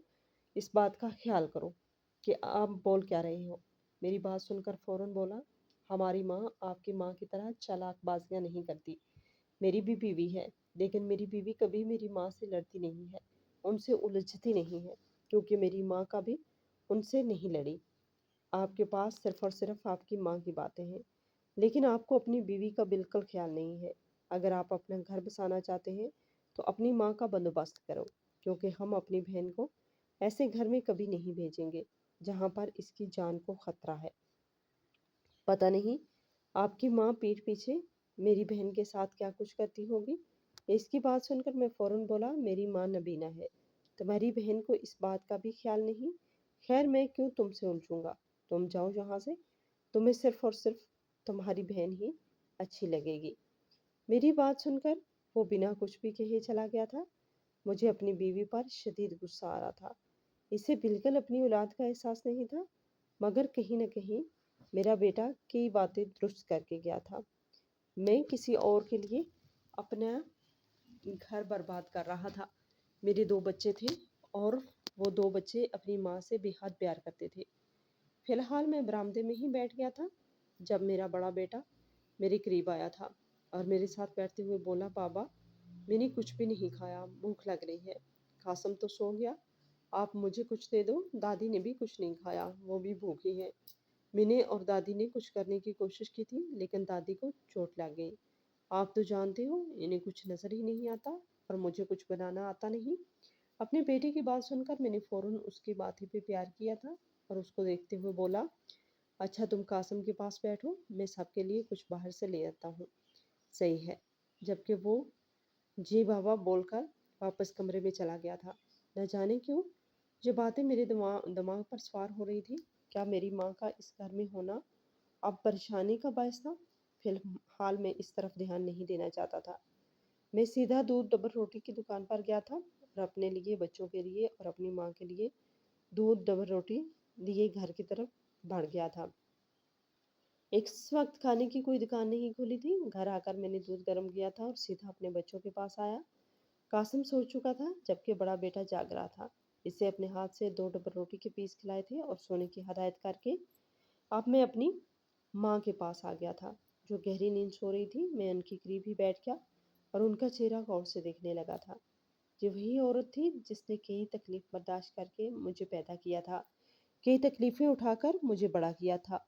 اس بات کا خیال کرو کہ آپ بول کیا رہے ہو۔ मेरी बात सुनकर फौरन बोला, हमारी माँ आपकी माँ की तरह चालाक बाजियां नहीं करती। मेरी भी बीवी है, लेकिन मेरी बीवी कभी मेरी माँ से लड़ती नहीं है, उनसे उलझती नहीं है, क्योंकि मेरी माँ का भी उनसे नहीं लड़ी। आपके पास सिर्फ और सिर्फ आपकी माँ की बातें हैं, लेकिन आपको अपनी बीवी का बिल्कुल ख्याल नहीं है। अगर आप अपना घर बसाना चाहते हैं तो अपनी माँ का बंदोबस्त करो, क्योंकि हम अपनी बहन को ऐसे घर में कभी नहीं भेजेंगे जहाँ पर इसकी जान को खतरा है। पता नहीं आपकी माँ पीठ पीछे मेरी बहन के साथ क्या कुछ करती होगी। इसकी बात सुनकर मैं फौरन बोला, मेरी माँ नबीना है, तुम्हारी बहन को इस बात का भी ख्याल नहीं। खैर, मैं क्यों तुमसे उलझूंगा, तुम जाओ यहाँ से, तुम्हें सिर्फ और सिर्फ तुम्हारी बहन ही अच्छी लगेगी। मेरी बात सुनकर वो बिना कुछ भी कहे चला गया था। मुझे अपनी बीवी पर शदीद गुस्सा आ रहा था। इसे बिल्कुल अपनी औलाद का एहसास नहीं था, मगर कहीं न कहीं मेरा बेटा कई बातें दुरुस्त करके गया था। मैं किसी और के लिए अपना घर बर्बाद कर रहा था। मेरे 2 बच्चे थे और वो 2 बच्चे अपनी माँ से बेहद प्यार करते थे। फिलहाल मैं बरामदे में ही बैठ गया था जब मेरा बड़ा बेटा मेरे करीब आया था और मेरे साथ बैठते हुए बोला, पापा, मैंने कुछ भी नहीं खाया, भूख लग रही है। कासम तो सो गया, आप मुझे कुछ दे दो। दादी ने भी कुछ नहीं खाया, वो भी भूखी है। मैंने और दादी ने कुछ करने की कोशिश की थी, लेकिन दादी को चोट लग गई। आप तो जानते हो इन्हें कुछ नजर ही नहीं आता और मुझे कुछ बनाना आता नहीं। अपने बेटे की बात सुनकर मैंने फौरन उसकी बातें पे प्यार किया था और उसको देखते हुए बोला, अच्छा तुम कासम के पास बैठो, मैं सबके लिए कुछ बाहर से ले आता हूँ। सही है। जबकि वो जी बाबा बोलकर वापस कमरे में चला गया था। न जाने क्यों जो बातें मेरे दिमाग दिमाग पर सवार हो रही थी। क्या मेरी माँ का इस घर में होना अब परेशानी का बायस था? फिलहाल मैं इस तरफ ध्यान नहीं देना चाहता था। मैं सीधा दूध डबर रोटी की दुकान पर गया था और अपने लिए, बच्चों के लिए और अपनी माँ के लिए दूध डबर रोटी लिए घर की तरफ बढ़ गया था। इस वक्त खाने की कोई दुकान नहीं खुली थी। घर आकर मैंने दूध गर्म किया था और सीधा अपने बच्चों के पास आया। कासिम सो चुका था जबकि बड़ा बेटा जाग रहा था। इसे अपने हाथ से 2 डबर रोटी के पीस खिलाए थे और सोने की हदायत करके अब मैं अपनी माँ के पास आ गया था, जो गहरी नींद सो रही थी। मैं उनके करीब ही बैठ गया और उनका चेहरा गौर से देखने लगा था। ये वही औरत थी जिसने कई तकलीफ बर्दाश्त करके मुझे पैदा किया था, कई तकलीफें उठाकर मुझे बड़ा किया था।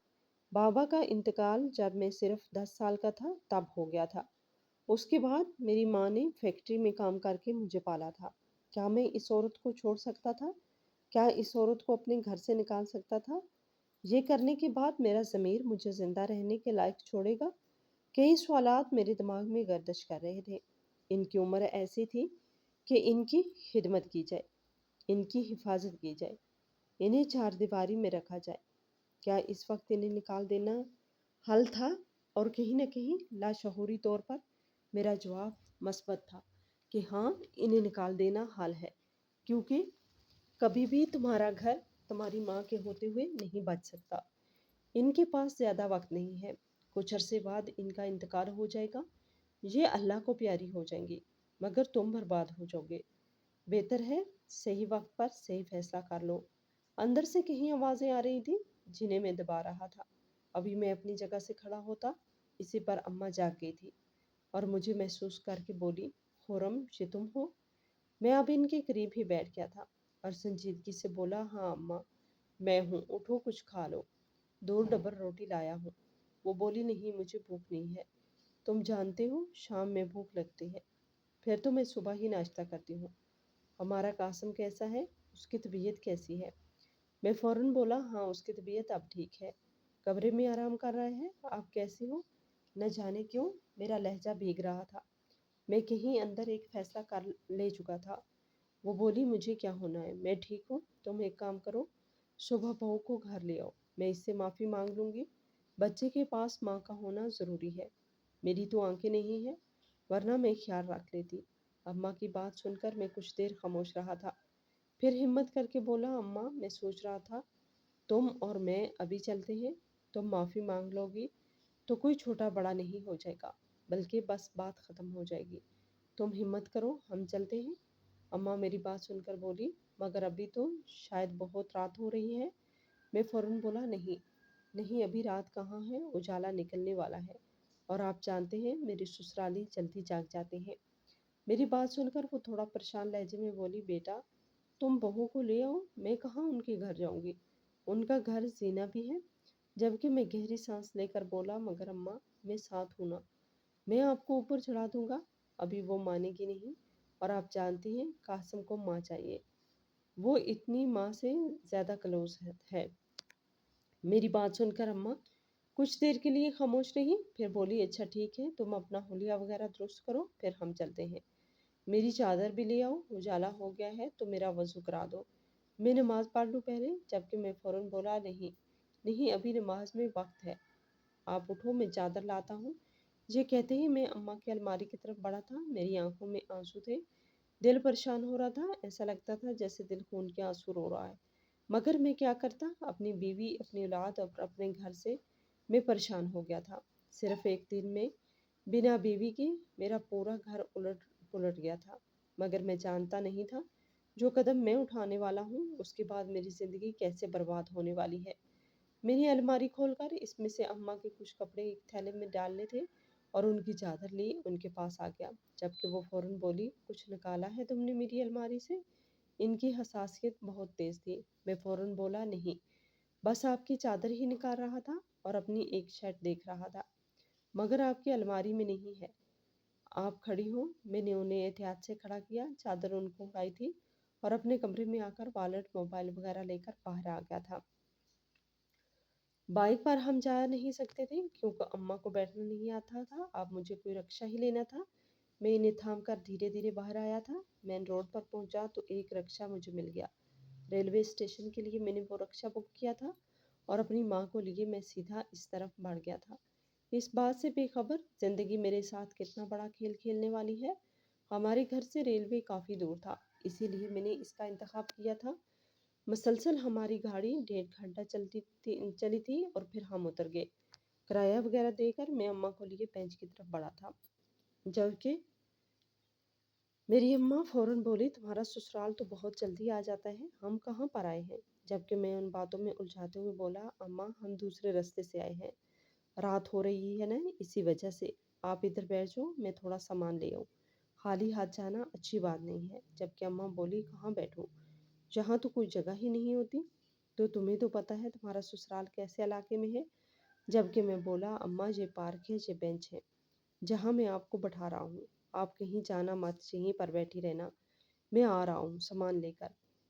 बाबा का इंतकाल जब मैं सिर्फ 10 साल का था तब हो गया था। उसके बाद मेरी माँ ने फैक्ट्री में काम करके मुझे पाला था। क्या मैं इस औरत को छोड़ सकता था? क्या इस औरत को अपने घर से निकाल सकता था? ये करने के बाद मेरा ज़मीर मुझे ज़िंदा रहने के लायक छोड़ेगा? कई सवालात मेरे दिमाग में गर्दिश कर रहे थे। इनकी उम्र ऐसी थी कि इनकी खिदमत की जाए, इनकी हिफाजत की जाए, इन्हें चार दीवारी में रखा जाए। क्या इस वक्त इन्हें निकाल देना हल था? और कहीं न कहीं लाशऊरी तौर पर मेरा जवाब मस्बत था कि हाँ, इन्हें निकाल देना हल है, क्योंकि कभी भी तुम्हारा घर तुम्हारी माँ के होते हुए नहीं बच सकता। इनके पास ज़्यादा वक्त नहीं है। कुछ अरसे बाद इनका इंतकाल हो जाएगा। ये अल्लाह को प्यारी हो जाएंगी, मगर तुम बर्बाद हो जाओगे। बेहतर है सही वक्त पर सही फैसला कर लो। अंदर से कहीं आवाज़ें आ रही थी जिन्हें मैं दबा रहा था। अभी मैं अपनी जगह से खड़ा होता, इसी पर अम्मा जाग गई थी और मुझे महसूस करके बोली, खुरम, ये तुम हो? मैं अब इनके करीब ही बैठ गया था और संजीदगी से बोला, हाँ अम्मा, मैं हूँ, उठो कुछ खा लो। 2 डबर रोटी लाया हूँ। वो बोली, नहीं, मुझे भूख नहीं है। तुम जानते हो शाम में भूख लगती है, फिर तो मैं सुबह ही नाश्ता करती हूँ। हमारा कासम कैसा है? उसकी तबीयत कैसी है? मैं फौरन बोला, हाँ, उसकी तबीयत अब ठीक है, कमरे में आराम कर रहा है। आप कैसी हो? न जाने क्यों मेरा लहजा भीग रहा था। मैं कहीं अंदर एक फैसला कर ले चुका था। वो बोली, मुझे क्या होना है, मैं ठीक हूँ। तुम एक काम करो, सुबह बहू को घर ले आओ, मैं इससे माफ़ी मांग लूँगी। बच्चे के पास माँ का होना ज़रूरी है। मेरी तो आंखें नहीं हैं, वरना मैं ख्याल रख लेती। अम्मा की बात सुनकर मैं कुछ देर खामोश रहा था, फिर हिम्मत करके बोला, अम्मा, मैं सोच रहा था तुम और मैं अभी चलते हैं। तुम माफ़ी मांग लोगी तो कोई छोटा बड़ा नहीं हो जाएगा, बल्कि बस बात ख़त्म हो जाएगी। तुम हिम्मत करो, हम चलते हैं। अम्मा मेरी बात सुनकर बोली, मगर अभी तो शायद बहुत रात हो रही है। मैं फ़ौरन बोला, नहीं, नहीं, अभी रात कहाँ है, उजाला निकलने वाला है। और आप जानते हैं मेरे ससुराली जल्दी जाग जाते हैं। मेरी बात सुनकर वो थोड़ा परेशान लहजे में बोली, बेटा तुम बहू को ले आओ, मैं कहाँ उनके घर जाऊंगी, उनका घर जीना भी है। जबकि मैं गहरी सांस लेकर बोला, मगर अम्मा मैं साथ हूं ना, मैं आपको ऊपर चढ़ा दूंगा। अभी वो मानेगी नहीं। और आप जानती हैं कासिम को माँ चाहिए, वो इतनी माँ से ज्यादा क्लोज है। मेरी बात सुनकर अम्मा कुछ देर के लिए खामोश रही, फिर बोली, अच्छा ठीक है, तुम अपना हुलिया वगैरह दुरुस्त करो, फिर हम चलते हैं। मेरी चादर भी ले आओ, उजाला हो गया है तो मेरा वजू करा दो, मैं नमाज पढ़ लूँ पहले। जबकि मैं फौरन बोला, नहीं नहीं, अभी नमाज में वक्त है, आप उठो, मैं चादर लाता हूँ। ये कहते ही मैं अम्मा की अलमारी की तरफ बढ़ा था। मेरी आंखों में आंसू थे, दिल परेशान हो रहा था, ऐसा लगता था जैसे दिल खून के आंसू रो रहा है। मगर मैं क्या करता, अपनी बीवी, अपनी औलाद और अपने घर से मैं परेशान हो गया था। सिर्फ एक दिन में बिना बीवी के मेरा पूरा घर उलट पुलट गया था। मगर मैं जानता नहीं था जो कदम मैं उठाने वाला हूँ उसके बाद मेरी ज़िंदगी कैसे बर्बाद होने वाली है। मैंने अलमारी खोलकर इसमें से अम्मा के कुछ कपड़े एक थैले में डालने थे और उनकी चादर ली उनके पास आ गया। जबकि वो फौरन बोली, कुछ निकाला है तुमने मेरी अलमारी से? इनकी हसासियत बहुत तेज थी। मैं फौरन बोला, नहीं, बस आपकी चादर ही निकाल रहा था और अपनी एक शर्ट देख रहा था, मगर आपकी अलमारी में नहीं है। आप खड़ी हो। मैंने उन्हें एहतियात से खड़ा किया, चादर उनको उड़ाई थी और अपने कमरे में आकर वॉलेट, मोबाइल वगैरह लेकर बाहर आ गया था। बाइक पर हम जा नहीं सकते थे क्योंकि अम्मा को बैठना नहीं आता था। अब मुझे कोई रक्षा ही लेना था। मैं इन्हें थाम कर धीरे धीरे बाहर आया था। मेन रोड पर पहुंचा तो एक रक्षा मुझे मिल गया। रेलवे स्टेशन के लिए मैंने वो रक्षा बुक किया था और अपनी माँ को लिए मैं सीधा इस तरफ बढ़ गया था। इस बात से बेखबर जिंदगी मेरे साथ कितना बड़ा खेल खेलने वाली है। हमारे घर से रेलवे काफ़ी दूर था, इसीलिए मैंने इसका इंतखाब किया था। मसलसल हमारी गाड़ी 1.5 घंटा चली थी और फिर हम उतर गए। किराया वगैरह देकर मैं अम्मा को लिए बेंच की तरफ बढ़ा था, जबकि मेरी अम्मा फौरन बोली, तुम्हारा ससुराल तो बहुत जल्दी आ जाता है, हम कहाँ पर आए हैं? जबकि मैं उन बातों में उलझाते हुए बोला, अम्मा हम दूसरे रास्ते से आए हैं, रात हो रही है ना, इसी वजह से। आप इधर बैठ जाओ, मैं थोड़ा सामान ले आऊँ, खाली हाथ जाना अच्छी बात नहीं है। जबकि अम्मा बोली, कहाँ बैठूं, जहाँ तो कोई जगह ही नहीं होती। तो तुम्हें तो पता है तुम्हारा ससुराल कैसे इलाके में है। जबकि मैं बोला, अम्मा ये पार्क है, ये बेंच है जहाँ मैं आपको बैठा रहा हूँ, आप कहीं जाना मत, यहीं पर बैठी रहना, मैं आ रहा हूँ सामान लेकर।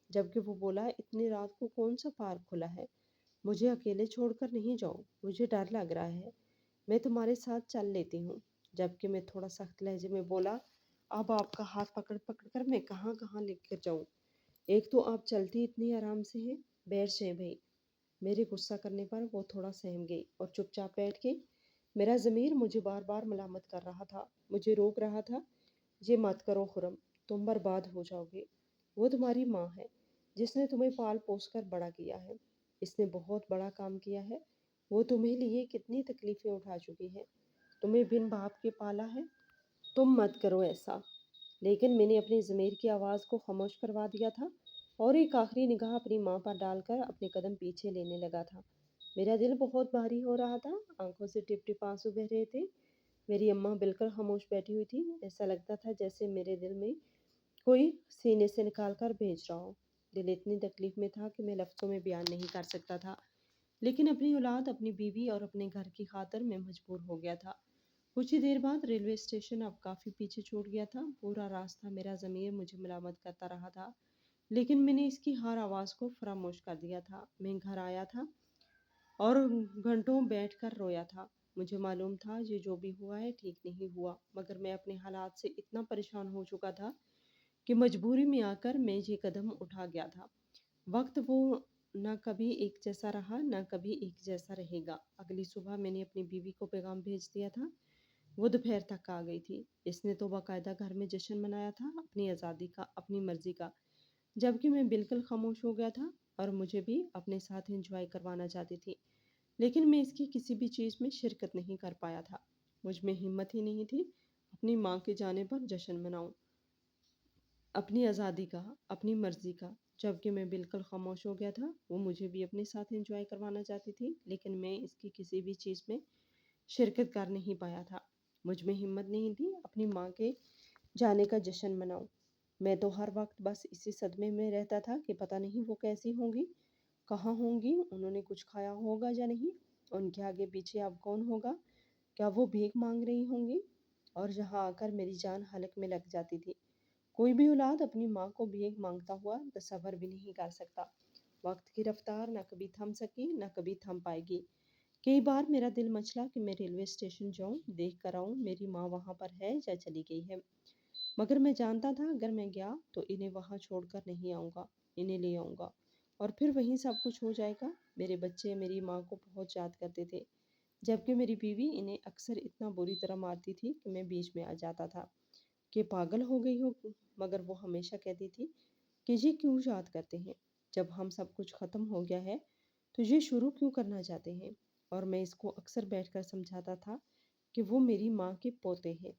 जबकि वो बोला, इतनी रात को कौन सा पार्क खुला है, मुझे अकेले छोड़कर नहीं जाओ, मुझे डर लग रहा है, मैं तुम्हारे साथ चल लेती हूँ। जबकि मैं थोड़ा सख्त लहजे में बोला, अब आपका हाथ पकड़ पकड़ कर मैं कहाँ कहाँ लेकर जाऊँ, एक तो आप चलती इतनी आराम से हैं, बैठ जाए भाई। मेरे गुस्सा करने पर वो थोड़ा सहम गई और चुपचाप बैठ गई। मेरा ज़मीर मुझे बार बार मलामत कर रहा था, मुझे रोक रहा था, ये मत करो खुरम, तुम बर्बाद हो जाओगे। वो तुम्हारी माँ है जिसने तुम्हें पाल पोस कर बड़ा किया है, इसने बहुत बड़ा काम किया है, वो तुम्हें लिए कितनी तकलीफ़ें उठा चुकी है, तुम्हें बिन बाप के पाला है, तुम मत करो ऐसा। लेकिन मैंने अपनी ज़मीर की आवाज़ को खामोश करवा दिया था और एक आखिरी निगाह अपनी माँ पर डालकर अपने कदम पीछे लेने लगा था। मेरा दिल बहुत भारी हो रहा था, आंखों से टिप टिप आंसू बह रहे थे। मेरी अम्मा बिल्कुल खामोश बैठी हुई थी, ऐसा लगता था जैसे मेरे दिल में कोई सीने से निकाल कर भेज रहा हो। दिल इतनी तकलीफ में था कि मैं लफ्ज़ों में बयान नहीं कर सकता था। लेकिन अपनी औलाद, अपनी बीवी और अपने घर की खातिर मैं मजबूर हो गया था। कुछ ही देर बाद रेलवे स्टेशन अब काफ़ी पीछे छूट गया था। पूरा रास्ता मेरा ज़मीर मुझे मलामत करता रहा था, लेकिन मैंने इसकी हर आवाज़ को फरामोश कर दिया था। मैं घर आया था और घंटों बैठकर रोया था। मुझे मालूम था ये जो भी हुआ है ठीक नहीं हुआ, मगर मैं अपने हालात से इतना परेशान हो चुका था कि मजबूरी में आकर मैं ये कदम उठा गया था। वक्त वो ना कभी एक जैसा रहा, ना कभी एक जैसा रहेगा। अगली सुबह मैंने अपनी बीवी को पैगाम भेज दिया था। वो दोपहर तक आ गई थी। इसने तो बाकायदा घर में जश्न मनाया था, अपनी आज़ादी का, अपनी मर्जी का। जबकि मैं बिल्कुल खामोश हो गया था और मुझे भी अपने साथ एंजॉय करवाना चाहती थी, लेकिन मैं इसकी किसी भी चीज़ में शिरकत नहीं कर पाया था। मुझ में हिम्मत ही नहीं थी अपनी माँ के जाने पर जश्न मनाऊं, अपनी आज़ादी का, अपनी मर्जी का। جبکہ میں بالکل خاموش ہو گیا تھا۔ وہ مجھے بھی اپنے ساتھ انجوائے کروانا چاہتی تھی، لیکن میں اس کی کسی بھی چیز میں شرکت کر نہیں پایا تھا۔ مجھ میں ہمت نہیں تھی اپنی ماں کے جانے کا جشن مناؤں۔ میں تو ہر وقت بس اسی صدمے میں رہتا تھا کہ پتہ نہیں وہ کیسی ہوں گی، کہاں ہوں گی، انہوں نے کچھ کھایا ہوگا یا نہیں، ان کے آگے پیچھے اب کون ہوگا، کیا وہ بھیک مانگ رہی ہوں گی، اور جہاں آ کر میری جان حلق میں لگ جاتی تھی۔ کوئی بھی اولاد اپنی ماں کو بھیک مانگتا ہوا تصور بھی نہیں کر سکتا۔ وقت کی رفتار نہ کبھی تھم سکی نہ کبھی تھم پائے گی۔ کئی بار میرا دل مچلا کہ میں ریلوے اسٹیشن جاؤں، دیکھ کر آؤں میری ماں وہاں پر ہے یا چلی گئی ہے، مگر میں جانتا تھا اگر میں گیا تو انہیں وہاں چھوڑ کر نہیں آؤں گا، انہیں لے آؤں گا اور پھر وہیں سب کچھ ہو جائے گا۔ میرے بچے میری ماں کو بہت یاد کرتے تھے، جبکہ میری بیوی انہیں اکثر اتنا بری طرح مارتی تھی کہ میں بیچ میں آ جاتا تھا کہ پاگل ہو گئی ہو، مگر وہ ہمیشہ کہتی تھی کہ یہ کیوں یاد کرتے ہیں، جب ہم سب کچھ ختم ہو گیا ہے تو یہ شروع کیوں کرنا چاہتے ہیں۔ اور میں اس کو اکثر بیٹھ کر سمجھاتا تھا کہ وہ میری ماں کے پوتے ہیں،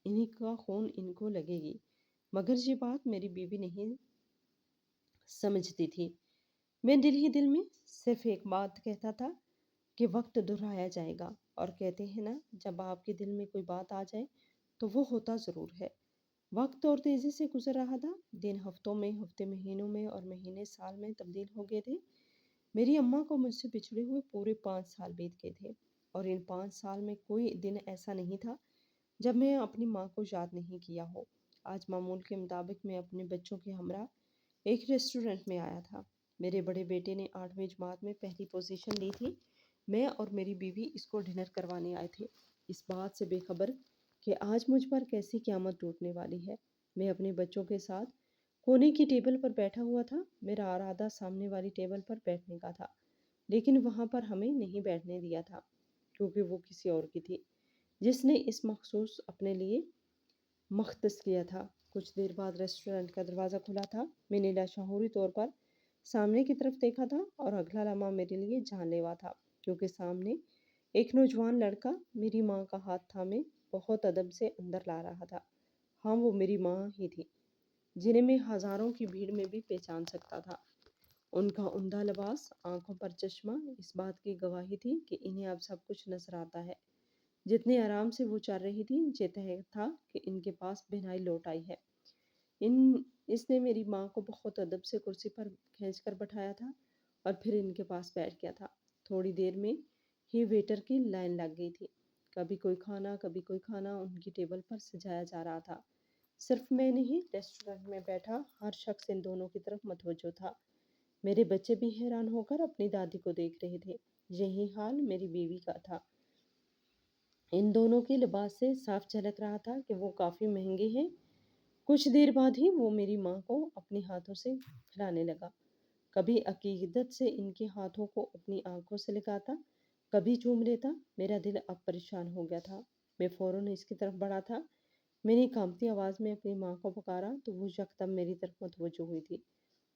انہیں کا خون ان کو لگے گی، مگر یہ بات میری بیوی نہیں سمجھتی تھی۔ میں دل ہی دل میں صرف ایک بات کہتا تھا کہ وقت دہرایا جائے گا، اور کہتے ہیں نا جب آپ کے دل میں کوئی بات آ جائے تو وہ ہوتا ضرور ہے۔ وقت اور تیزی سے گزر رہا تھا، دن ہفتوں میں، ہفتے مہینوں میں، اور مہینے سال میں تبدیل ہو گئے تھے۔ میری اماں کو مجھ سے بچھڑے ہوئے پورے 5 سال بیت گئے تھے، اور ان 5 سال میں کوئی دن ایسا نہیں تھا جب میں اپنی ماں کو یاد نہیں کیا ہو۔ آج معمول کے مطابق میں اپنے بچوں کے ہمراہ ایک ریسٹورنٹ میں آیا تھا۔ میرے بڑے بیٹے نے 8ویں جماعت میں پہلی پوزیشن لی تھی۔ میں اور میری بیوی اس کو ڈنر کروانے آئے تھے، اس بات سے بے خبر کہ آج مجھ پر کیسی قیامت ٹوٹنے والی ہے۔ میں اپنے بچوں کے ساتھ کونے کی ٹیبل پر بیٹھا ہوا تھا۔ میرا ارادہ سامنے والی ٹیبل پر بیٹھنے کا تھا، لیکن وہاں پر ہمیں نہیں بیٹھنے دیا تھا کیونکہ وہ کسی اور کی تھی جس نے اس مخصوص اپنے لیے مختص کیا تھا۔ کچھ دیر بعد ریسٹورنٹ کا دروازہ کھلا تھا۔ میں نے لاشعوری طور پر سامنے کی طرف دیکھا تھا، اور اگلا لمحہ میرے لیے جان لیوا تھا، کیونکہ سامنے ایک نوجوان لڑکا میری ماں کا ہاتھ تھامے بہت ادب سے اندر لا رہا تھا۔ ہاں، وہ میری ماں ہی تھی، جنہیں میں ہزاروں کی بھیڑ میں بھی پہچان سکتا تھا۔ ان کا عمدہ لباس، آنکھوں پر چشمہ اس بات کی گواہی تھی کہ انہیں اب سب کچھ نظر آتا ہے۔ جتنے آرام سے وہ چل رہی تھی، یہ طے تھا کہ ان کے پاس بہنائی لوٹ آئی ہے۔ اس نے میری ماں کو بہت ادب سے کرسی پر کھینچ کر بٹھایا تھا اور پھر ان کے پاس بیٹھ گیا تھا۔ تھوڑی دیر میں ہی ویٹر کی لائن لگ گئی تھی۔ کبھی کوئی کھانا، کبھی کوئی کھانا ان کی ٹیبل پر سجایا جا رہا تھا۔ صرف میں نہیں، ریسٹورنٹ میں بیٹھا ہر شخص ان دونوں کی طرف متوجہ تھا۔ میرے بچے بھی حیران ہو کر اپنی دادی کو دیکھ رہے تھے۔ یہی حال میری بیوی کا تھا۔ ان دونوں کے لباس سے صاف جھلک رہا تھا کہ وہ کافی مہنگے ہیں۔ کچھ دیر بعد ہی وہ میری ماں کو اپنے ہاتھوں سے کھلانے لگا۔ کبھی عقیدت سے ان کے ہاتھوں کو اپنی آنکھوں سے لگاتا، کبھی چوم لیتا۔ میرا دل اب پریشان ہو گیا تھا۔ میں فوراً اس کی طرف بڑھا تھا۔ میں نے کانپتی آواز میں اپنی ماں کو پکارا تو وہ یکدم میری طرف متوجہ ہوئی تھی،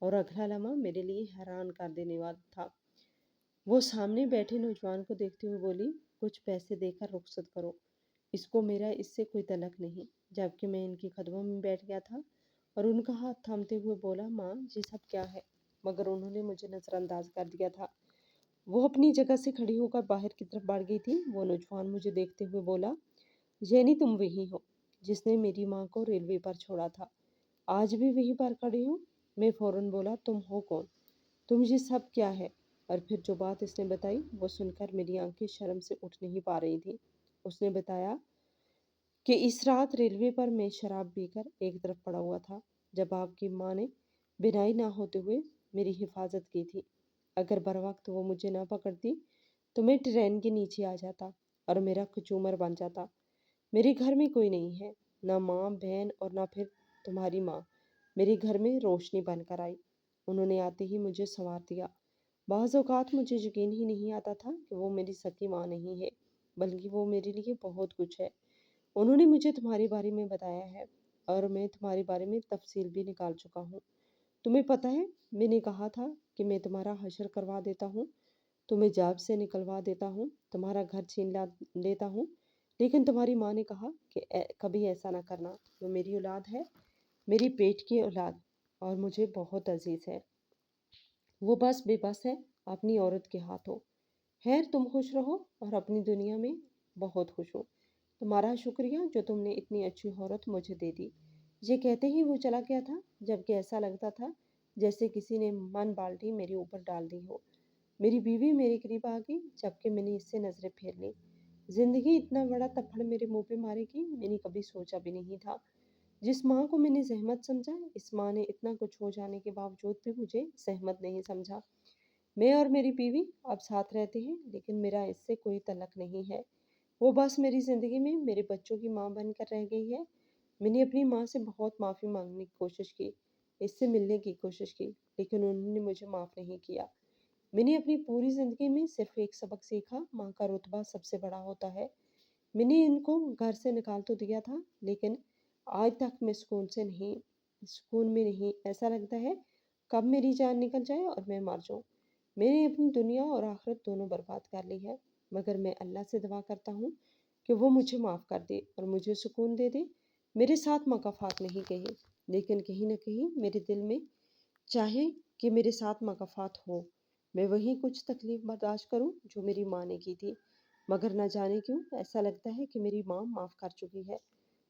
اور اگلا لمحہ میرے لیے حیران کر دینے والا تھا۔ وہ سامنے بیٹھے نوجوان کو دیکھتے ہوئے بولی، کچھ پیسے دے کر رخصت کرو، اس کو میرا اس سے کوئی تعلق نہیں۔ جبکہ میں ان کے قدموں میں بیٹھ گیا تھا اور ان کا ہاتھ تھامتے ہوئے بولا، ماں یہ سب کیا ہے؟ مگر انہوں نے مجھے نظر انداز کر دیا تھا۔ وہ اپنی جگہ سے کھڑی ہو کر باہر کی طرف بڑھ گئی تھی۔ وہ نوجوان مجھے دیکھتے ہوئے بولا، جینی تم وہی ہو جس نے میری ماں کو ریلوے پر چھوڑا تھا، آج بھی وہیں پر کھڑی ہو؟ میں فوراً بولا، تم ہو کون؟ تم یہ سب کیا ہے؟ اور پھر جو بات اس نے بتائی وہ سن کر میری آنکھیں شرم سے اٹھ نہیں پا رہی تھیں۔ اس نے بتایا کہ اس رات ریلوے پر میں شراب پی کر ایک طرف پڑا ہوا تھا جب آپ کی ماں نے بینائی نہ ہوتے ہوئے میری حفاظت کی تھی۔ اگر بر وقت وہ مجھے نہ پکڑتی تو میں ٹرین کے نیچے آ جاتا اور میرا کچومر بن جاتا۔ میرے گھر میں کوئی نہیں ہے، نہ ماں، بہن اور نہ پھر تمہاری ماں۔ میرے گھر میں روشنی بن کر آئی۔ انہوں نے آتے ہی مجھے سنوار دیا۔ بعض اوقات مجھے یقین ہی نہیں آتا تھا کہ وہ میری سکی ماں نہیں ہے، بلکہ وہ میرے لیے بہت کچھ ہے۔ انہوں نے مجھے تمہارے بارے میں بتایا ہے، اور میں تمہارے بارے میں تفصیل بھی نکال چکا ہوں۔ تمہیں پتہ ہے، میں نے کہا تھا کہ میں تمہارا حشر کروا دیتا ہوں، تمہیں جاب سے نکلوا دیتا ہوں، تمہارا گھر چھین لیتا ہوں، لیکن تمہاری ماں نے کہا کہ کبھی ایسا نہ کرنا۔ وہ میری اولاد ہے، میری پیٹ کی اولاد، اور مجھے بہت عزیز ہے۔ वो बस बेबस है अपनी औरत के हाथों। खैर तुम खुश रहो और अपनी दुनिया में बहुत खुश हो। तुम्हारा शुक्रिया जो तुमने इतनी अच्छी औरत मुझे दे दी। ये कहते ही वो चला गया था, जबकि ऐसा लगता था जैसे किसी ने मन बाल्टी मेरे ऊपर डाल दी हो। मेरी बीवी मेरे करीब आ गई, जबकि मैंने इससे नजरें फेर ली। जिंदगी इतना बड़ा थप्पड़ मेरे मुंह पे मारेगी, मैंने कभी सोचा भी नहीं था। जिस माँ को मैंने जहमत समझा, इस माँ ने इतना कुछ हो जाने के बावजूद भी मुझे सहमत नहीं समझा। मैं और मेरी बीवी अब साथ रहते हैं, लेकिन मेरा इससे कोई तल्लक नहीं है। वो बस मेरी ज़िंदगी में मेरे बच्चों की माँ बनकर रह गई है। मैंने अपनी माँ से बहुत माफ़ी मांगने की कोशिश की, इससे मिलने की कोशिश की, लेकिन उन्होंने मुझे माफ़ नहीं किया। मैंने अपनी पूरी ज़िंदगी में सिर्फ एक सबक सीखा, माँ का रुतबा सबसे बड़ा होता है। मैंने इनको घर से निकाल तो दिया था, लेकिन आज तक मैं सुकून में नहीं। ऐसा लगता है कब मेरी जान निकल जाए और मैं मर जाऊँ। मैंने अपनी दुनिया और आखिरत दोनों बर्बाद कर ली है, मगर मैं अल्लाह से दुआ करता हूँ कि वो मुझे माफ़ कर दे और मुझे सुकून दे दे। मेरे साथ मकाफ़ात नहीं कही, लेकिन कहीं न कहीं मेरे दिल में चाहे कि मेरे साथ मकाफ़ात हो। मैं वही कुछ तकलीफ़ बर्दाश्त करूँ जो मेरी माँ ने की थी। मगर न जाने क्यों ऐसा लगता है कि मेरी माँ माफ़ कर चुकी है,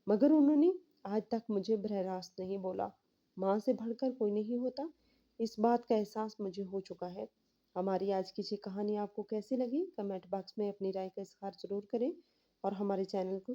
मगर उन्होंने आज तक मुझे बरह रास्त नहीं बोला। माँ से बढ़कर कोई नहीं होता, इस बात का एहसास मुझे हो चुका है। हमारी आज की ये कहानी आपको कैसी लगी? कमेंट बॉक्स में अपनी राय का इज़हार ज़रूर करें और हमारे चैनल को